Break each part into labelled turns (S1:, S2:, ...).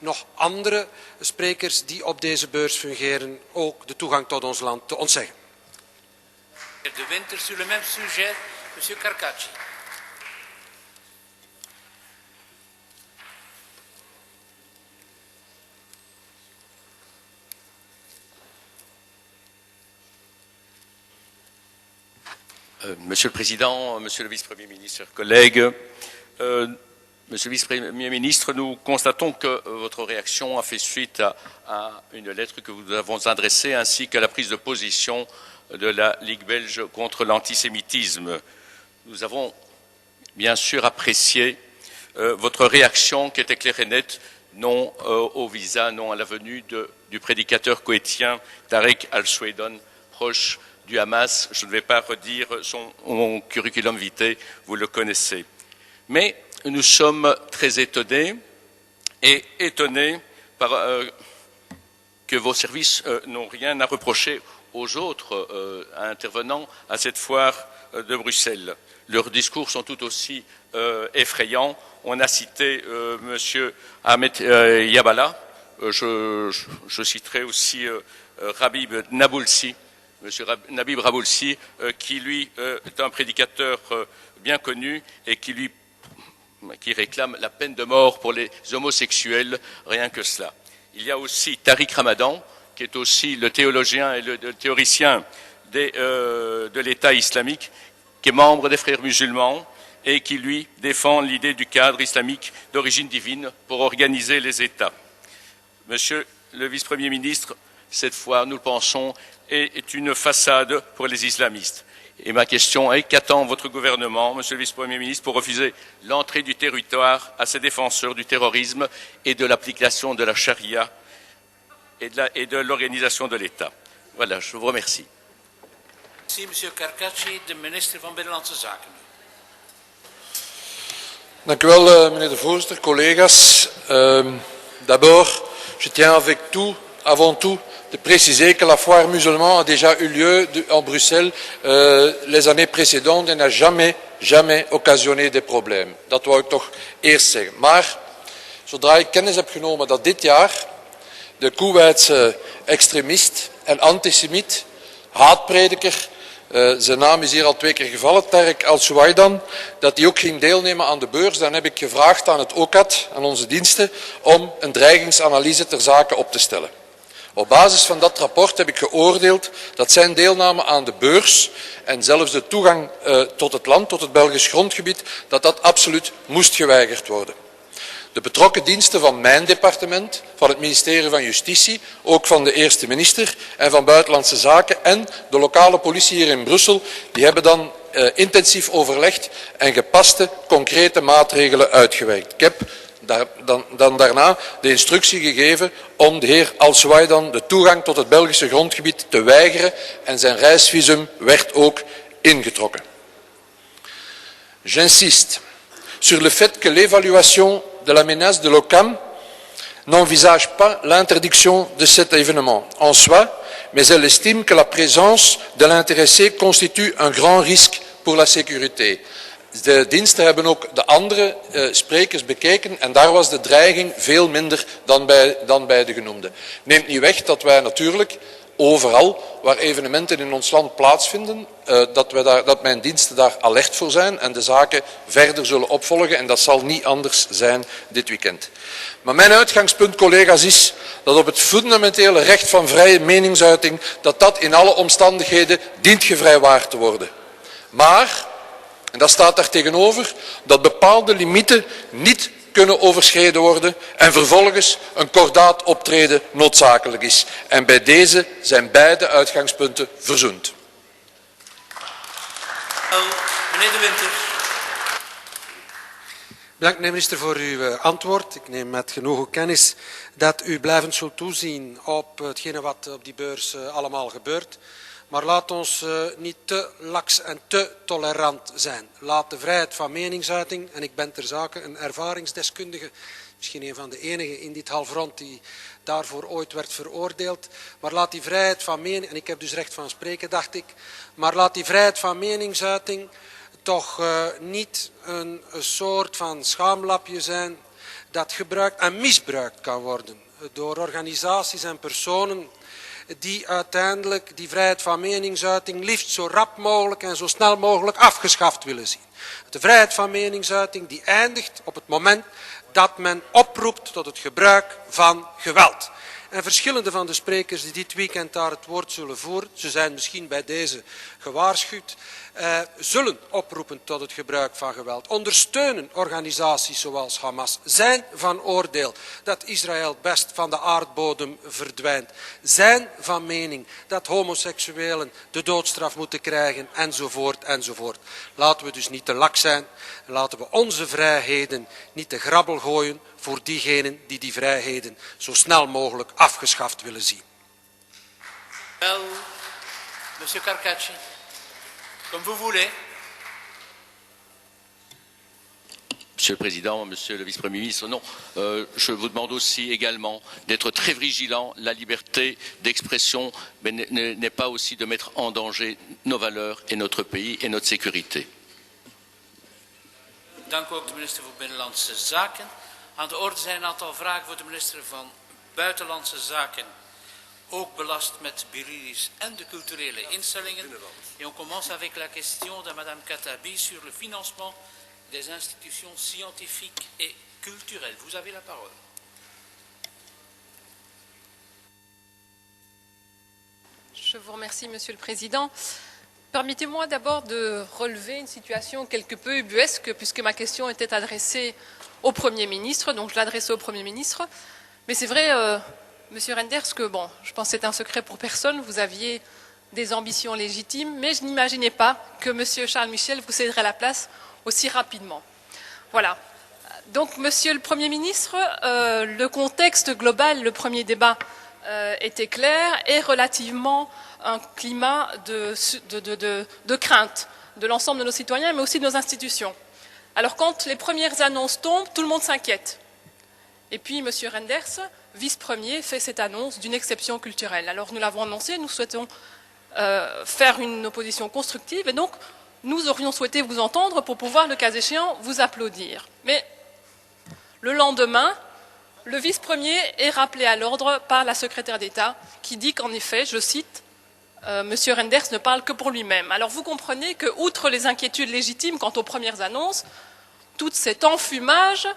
S1: nog andere sprekers die op deze beurs fungeren ook de toegang tot ons land te ontzeggen.
S2: De Winter, sur le même sujet, monsieur Carcacci.
S3: Monsieur le Président, Monsieur le Vice-Premier ministre, chers collègues, Monsieur le Vice-Premier ministre, nous constatons que votre réaction a fait suite à une lettre que vous avons adressée ainsi qu'à la prise de position de la Ligue belge contre l'antisémitisme. Nous avons bien sûr apprécié votre réaction qui était claire et nette, non au visa, non à la venue du prédicateur koweïtien Tarek Al-Souedan, proche du Hamas. Je ne vais pas redire son curriculum vitae, vous le connaissez. Mais nous sommes très étonnés par que vos services n'ont rien à reprocher aux autres intervenants à cette foire de Bruxelles. Leurs discours sont tout aussi effrayants. On a cité Monsieur Ahmed Yabala, je citerai aussi Rabib Naboulsi, Monsieur Nabib Raboulsi, qui lui est un prédicateur bien connu et qui réclame la peine de mort pour les homosexuels, rien que cela. Il y a aussi Tariq Ramadan, qui est aussi le théologien et le théoricien de l'État islamique, qui est membre des Frères musulmans et qui, lui, défend l'idée du cadre islamique d'origine divine pour organiser les États. Monsieur le vice-premier ministre, cette fois, nous le pensons, est une façade pour les islamistes. Et ma question est, qu'attend votre gouvernement, monsieur le vice-premier ministre, pour refuser l'entrée du territoire à ces défenseurs du terrorisme et de l'application de la charia et de l'organisation de l'État? Voilà, je vous remercie.
S2: Merci, monsieur Carcacci, de minister van Binnenlandse Zaken.
S4: Dank u wel, meneer de voorzitter, collega's. D'abord, je tiens avant tout, de préciser que la foire musulmane a déjà eu lieu en Bruxelles les années précédentes en n'a jamais occasionné des problèmes. Dat wou ik toch eerst zeggen. Maar zodra ik kennis heb genomen dat dit jaar de Koeweitse extremist en antisemiet, haatprediker, zijn naam is hier al 2 keer gevallen, Tarek Al-Souedan, dat hij ook ging deelnemen aan de beurs, dan heb ik gevraagd aan het OCAD, aan onze diensten, om een dreigingsanalyse ter zake op te stellen. Op basis van dat rapport heb ik geoordeeld dat zijn deelname aan de beurs en zelfs de toegang tot het land, tot het Belgisch grondgebied, dat absoluut moest geweigerd worden. De betrokken diensten van mijn departement, van het ministerie van Justitie, ook van de eerste minister en van Buitenlandse Zaken en de lokale politie hier in Brussel, die hebben dan intensief overlegd en gepaste, concrete maatregelen uitgewerkt. Ik heb dan daarna de instructie gegeven om de heer Al-Souedan de toegang tot het Belgische grondgebied te weigeren en zijn reisvisum werd ook ingetrokken. J'insiste sur le fait que l'évaluation de la menace de l'OCAM n'envisage pas l'interdiction de cet événement en soi, mais elle estime que la présence de l'intéressé constitue un grand risque pour la sécurité. De diensten hebben ook de andere sprekers bekeken en daar was de dreiging veel minder dan bij de genoemde. Neemt niet weg dat wij natuurlijk overal waar evenementen in ons land plaatsvinden, dat mijn diensten daar alert voor zijn en de zaken verder zullen opvolgen en dat zal niet anders zijn dit weekend. Maar mijn uitgangspunt, collega's, is dat op het fundamentele recht van vrije meningsuiting, dat in alle omstandigheden dient gevrijwaard te worden. Maar, en dat staat daar tegenover, dat bepaalde limieten niet kunnen overschreden worden en vervolgens een kordaat optreden noodzakelijk is. En bij deze zijn beide uitgangspunten verzoend.
S2: Meneer De Winter.
S1: Bedankt, meneer minister, voor uw antwoord. Ik neem met genoegen kennis dat u blijvend zult toezien op hetgene wat op die beurs allemaal gebeurt. Maar laat ons niet te laks en te tolerant zijn. Laat de vrijheid van meningsuiting, en ik ben ter zake een ervaringsdeskundige, misschien een van de enigen in dit halfrond die daarvoor ooit werd veroordeeld, maar laat die vrijheid van mening, en ik heb dus recht van spreken, dacht ik, maar laat die vrijheid van meningsuiting toch niet een soort van schaamlapje zijn dat gebruikt en misbruikt kan worden door organisaties en personen die uiteindelijk die vrijheid van meningsuiting liefst zo rap mogelijk en zo snel mogelijk afgeschaft willen zien. De vrijheid van meningsuiting die eindigt op het moment dat men oproept tot het gebruik van geweld. En verschillende van de sprekers die dit weekend daar het woord zullen voeren, ze zijn misschien bij deze gewaarschuwd, zullen oproepen tot het gebruik van geweld. Ondersteunen organisaties zoals Hamas. Zijn van oordeel dat Israël best van de aardbodem verdwijnt. Zijn van mening dat homoseksuelen de doodstraf moeten krijgen, enzovoort, enzovoort. Laten we dus niet te lak zijn. Laten we onze vrijheden niet te grabbel gooien voor diegenen die die vrijheden zo snel mogelijk afgeschaft willen zien.
S2: Wel, monsieur Carcacci, comme vous voulez.
S3: Monsieur le Président, Monsieur le Vice-Premier ministre, non, je vous demande aussi également d'être très vigilant. La liberté d'expression n'est pas aussi de mettre en danger nos valeurs et notre pays et notre sécurité.
S2: Dank ook de minister voor Binnenlandse Zaken. Aan de orde zijn een aantal vragen voor de minister van Buitenlandse Zaken. Ook belast met Birilis en de culturele instellingen. Et on commence avec la question de Madame Khattabi sur le financement des institutions scientifiques et culturelles. Vous avez la parole.
S5: Je vous remercie, Monsieur le Président. Permettez-moi d'abord de relever une situation quelque peu ubuesque, puisque ma question était adressée au Premier ministre, donc je l'adressais au Premier ministre. Mais c'est vrai, Monsieur Renders, que bon, je pense que c'est un secret pour personne, vous aviez des ambitions légitimes, mais je n'imaginais pas que Monsieur Charles Michel vous céderait la place aussi rapidement. Voilà. Donc, Monsieur le Premier ministre, le contexte global, le premier débat était clair et relativement un climat de crainte de l'ensemble de nos citoyens, mais aussi de nos institutions. Alors, quand les premières annonces tombent, tout le monde s'inquiète. Et puis, M. Renders, vice-premier, fait cette annonce d'une exception culturelle. Alors, nous l'avons annoncé, nous souhaitons faire une opposition constructive, et donc, nous aurions souhaité vous entendre pour pouvoir, le cas échéant, vous applaudir. Mais, le lendemain, le vice-premier est rappelé à l'ordre par la secrétaire d'État, qui dit qu'en effet, je cite, M. Renders ne parle que pour lui-même. Alors vous comprenez que, outre les inquiétudes légitimes quant aux premières annonces, tout cet enfumage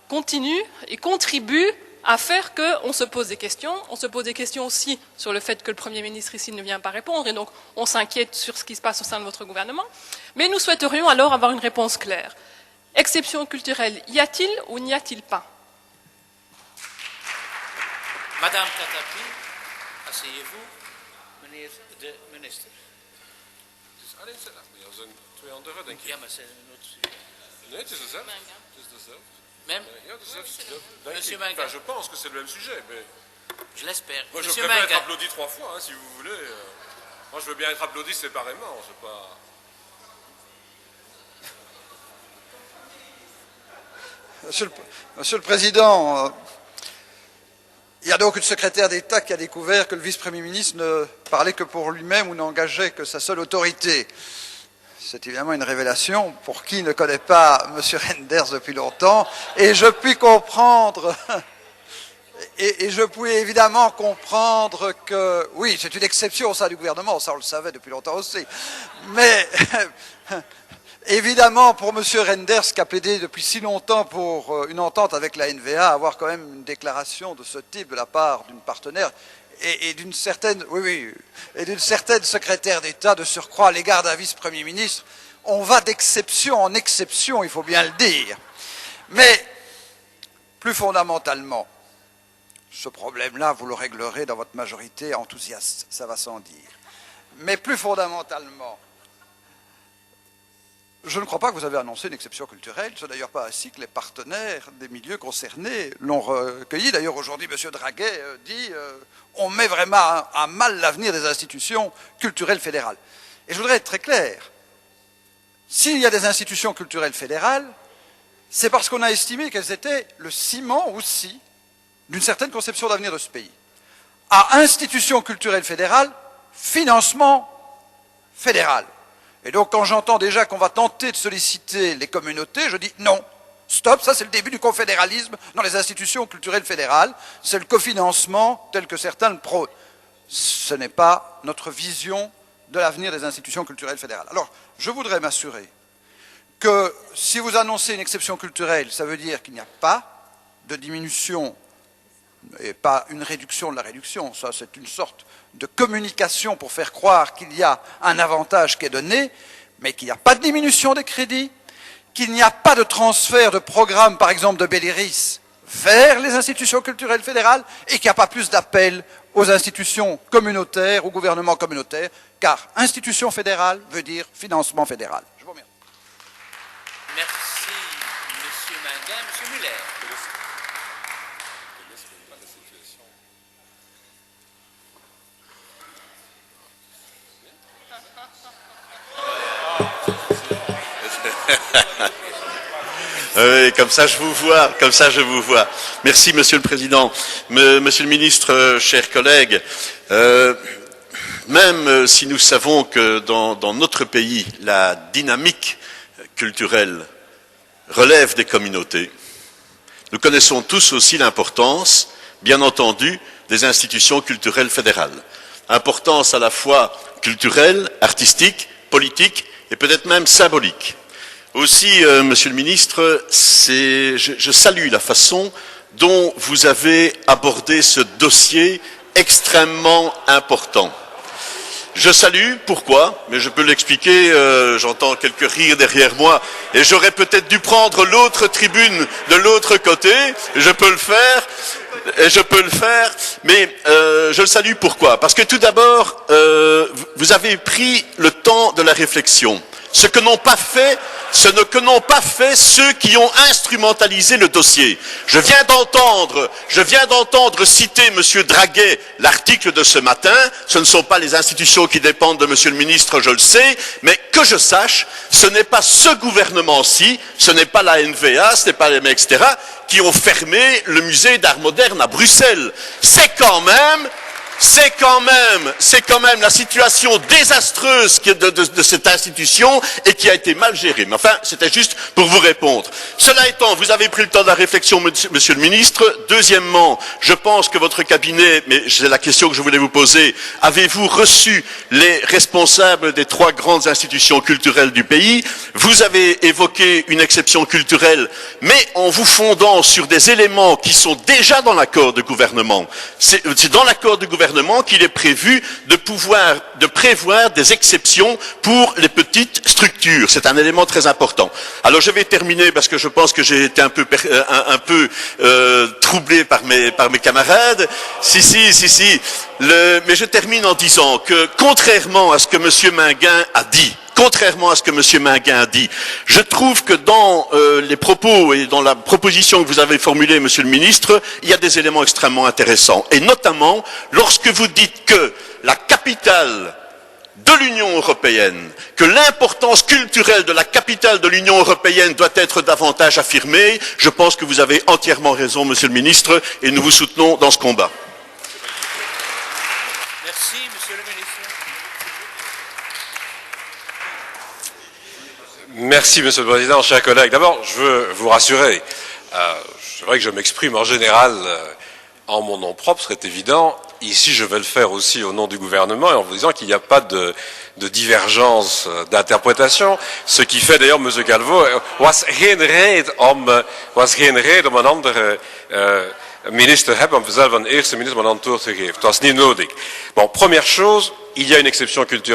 S5: continue et contribue à faire qu'on se pose des questions. On se pose des questions aussi sur le fait que le Premier ministre ici ne vient pas répondre, et donc on s'inquiète sur ce qui se passe au sein de votre gouvernement. Mais nous souhaiterions alors avoir une réponse claire. Exception culturelle, y a-t-il ou n'y a-t-il pas?
S2: Madame Khattabi, asseyez-vous. Meneer de minister.
S6: Het is alleen zelf, maar er zijn twee andere, denk ik.
S2: Ja, maar c'est un autre sujet.
S6: Nee, het is dezelfde. Het is dezelfde.
S2: Même
S6: Ja, dezelfde.
S2: Monsieur Manga.
S6: Enfin, je pense que c'est le même sujet, mais...
S2: Je l'espère.
S6: Moi, je
S2: Monsieur
S6: préfère être
S2: Manga.
S6: applaudi 3 fois, hein, si vous voulez. Moi, je veux bien être applaudi séparément, c'est pas...
S7: Monsieur le Président, il y a donc une secrétaire d'État qui a découvert que le vice-premier ministre ne parlait que pour lui-même ou n'engageait que sa seule autorité. C'est évidemment une révélation pour qui ne connaît pas M. Renders depuis longtemps. Et je puis comprendre, et je puis évidemment comprendre que, oui, c'est une exception au sein du gouvernement, ça on le savait depuis longtemps aussi. Mais évidemment, pour M. Renders, qui a plaidé depuis si longtemps pour une entente avec la NVA, avoir quand même une déclaration de ce type de la part d'une partenaire et d'une certaine, et d'une certaine secrétaire d'État de surcroît à l'égard d'un vice-premier ministre, on va d'exception en exception, il faut bien le dire. Mais, plus fondamentalement, ce problème-là, vous le réglerez dans votre majorité enthousiaste, ça va sans dire. Mais plus fondamentalement, je ne crois pas que vous avez annoncé une exception culturelle. Ce n'est d'ailleurs pas ainsi que les partenaires des milieux concernés l'ont recueilli. D'ailleurs, aujourd'hui, M. Draguet dit on met vraiment à mal l'avenir des institutions culturelles fédérales. Et je voudrais être très clair. S'il y a des institutions culturelles fédérales, c'est parce qu'on a estimé qu'elles étaient le ciment aussi d'une certaine conception d'avenir de ce pays. À institutions culturelles fédérales, financement fédéral. Et donc, quand j'entends déjà qu'on va tenter de solliciter les communautés, je dis non. Stop, ça c'est le début du confédéralisme dans les institutions culturelles fédérales. C'est le cofinancement tel que certains le prônent. Ce n'est pas notre vision de l'avenir des institutions culturelles fédérales. Alors, je voudrais m'assurer que si vous annoncez une exception culturelle, ça veut dire qu'il n'y a pas de diminution et pas une réduction de la réduction. Ça, c'est une sorte de communication pour faire croire qu'il y a un avantage qui est donné, mais qu'il n'y a pas de diminution des crédits, qu'il n'y a pas de transfert de programme, par exemple de Belliris, vers les institutions culturelles fédérales, et qu'il n'y a pas plus d'appel aux institutions communautaires, au gouvernement communautaire, car institution fédérale veut dire financement fédéral. Je vous remercie.
S2: Merci, M. Manguin. M. Muller.
S8: Oui, comme ça je vous vois. Merci Monsieur le Président. Monsieur le Ministre, chers collègues, même si nous savons que dans notre pays, la dynamique culturelle relève des communautés, nous connaissons tous aussi l'importance, bien entendu, des institutions culturelles fédérales. Importance à la fois culturelle, artistique, politique et peut-être même symbolique. Aussi, Monsieur le Ministre, je salue la façon dont vous avez abordé ce dossier extrêmement important. Je salue, pourquoi? Mais je peux l'expliquer, j'entends quelques rires derrière moi, et j'aurais peut-être dû prendre l'autre tribune de l'autre côté, je peux le faire, mais je le salue pourquoi? Parce que tout d'abord, vous avez pris le temps de la réflexion. Ce que n'ont pas fait ceux qui ont instrumentalisé le dossier. Je viens d'entendre citer M. Draguet l'article de ce matin. Ce ne sont pas les institutions qui dépendent de M. le ministre, je le sais, mais que je sache, ce n'est pas ce gouvernement-ci, ce n'est pas la NVA, ce n'est pas les mecs, etc., qui ont fermé le musée d'art moderne à Bruxelles. C'est quand même la situation désastreuse de cette institution et qui a été mal gérée. Mais enfin, c'était juste pour vous répondre. Cela étant, vous avez pris le temps de la réflexion, Monsieur le Ministre. Deuxièmement, je pense que votre cabinet, mais c'est la question que je voulais vous poser, avez-vous reçu les responsables des 3 grandes institutions culturelles du pays? Vous avez évoqué une exception culturelle, mais en vous fondant sur des éléments qui sont déjà dans l'accord de gouvernement. C'est dans l'accord de gouvernement qu'il est prévu de prévoir des exceptions pour les petites structures. C'est un élément très important. Alors je vais terminer parce que je pense que j'ai été un peu troublé par mes camarades. Mais je termine en disant que contrairement à ce que M. Manguin a dit, je trouve que dans les propos et dans la proposition que vous avez formulée, Monsieur le Ministre, il y a des éléments extrêmement intéressants. Et notamment, lorsque vous dites que la capitale de l'Union européenne, que l'importance culturelle de la capitale de l'Union européenne doit être davantage affirmée, je pense que vous avez entièrement raison, Monsieur le Ministre, et nous vous soutenons dans ce combat.
S2: Merci, Monsieur le Ministre.
S9: Merci, Monsieur le Président, chers collègues. D'abord, je veux vous rassurer. C'est vrai que je m'exprime en général en mon nom propre, c'est évident. Ici, je vais le faire aussi au nom du gouvernement et en vous disant qu'il n'y a pas de divergence d'interprétation. Ce qui fait d'ailleurs, Monsieur Calvo, was geen reden om een andere minister te hebben om zelf een eerste minister een antwoord te geven. Het was niet nodig. Bon, première chose, il y a une exception culturelle.